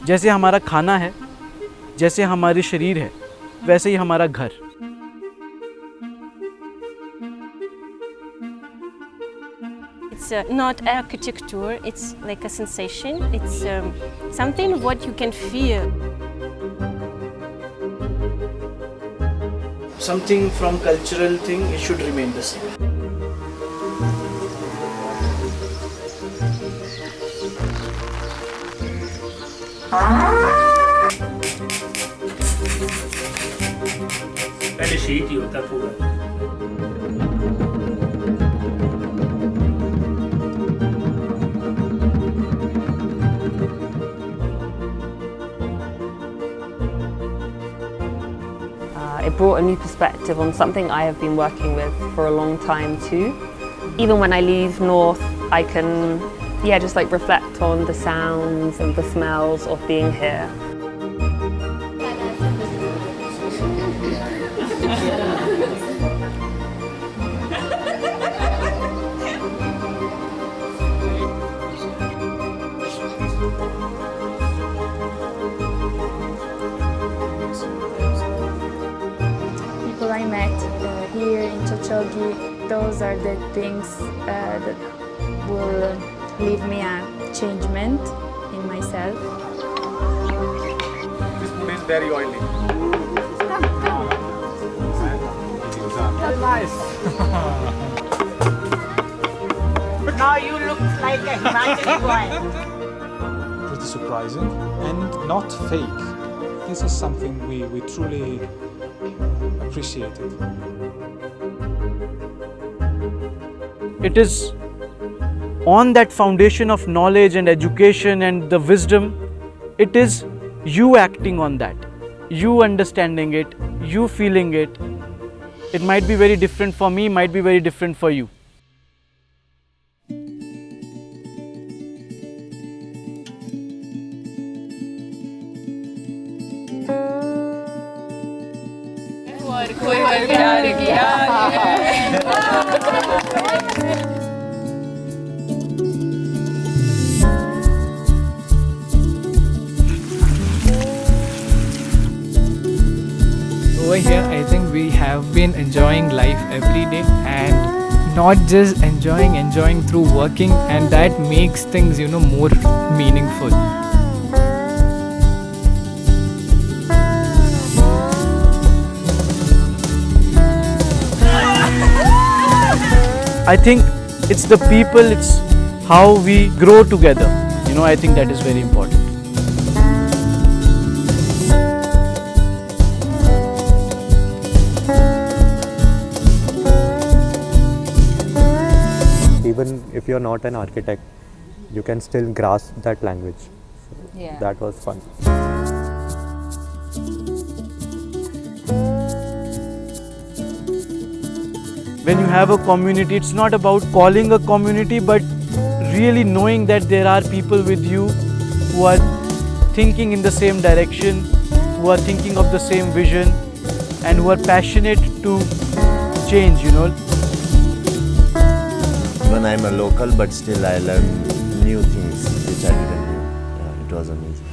जैसे हमारा खाना है, जैसे हमारे शरीर है, वैसे ही हमारा घर। It's not architecture, it's like a sensation. It's something what you can feel. Something from cultural thing, it should remain the same. पहले शीट ही होता पूरा। It brought a new perspective on something I have been working with for a long time too. Even when I leave North, I can, just like reflect on the sounds and the smells of being here. People I met here in Chochogi, those are the things that will leave me a changement in myself. This food is very oily. Nice. Now you look like a Himachali boy. Pretty surprising and not fake. This is something we truly appreciated. It is on that foundation of knowledge and education and the wisdom, it is you acting on that, you understanding it, you feeling it. It might be very different for me, might be very different for you. Over here, I think we have been enjoying life every day and not just enjoying through working, and that makes things, more meaningful. I think it's the people, it's how we grow together. I think that is very important. Even if you're not an architect, you can still grasp that language. So that was fun. When you have a community, it's not about calling a community, but really knowing that there are people with you who are thinking in the same direction, who are thinking of the same vision, and who are passionate to change, Even I'm a local, but still I learn new things which I didn't know. Yeah, it was amazing.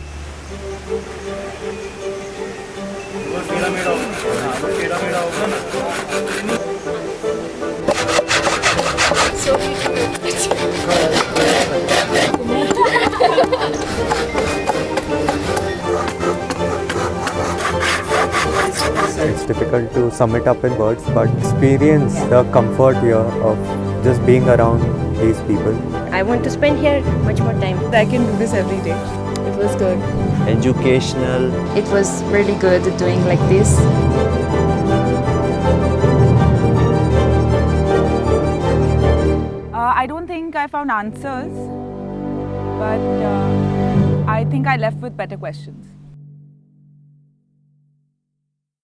It's difficult to sum it up in words, but experience the comfort here of just being around these people. I want to spend here much more time. I can do this every day. It was good. Educational. It was really good doing like this. I don't think I found answers, but I think I left with better questions.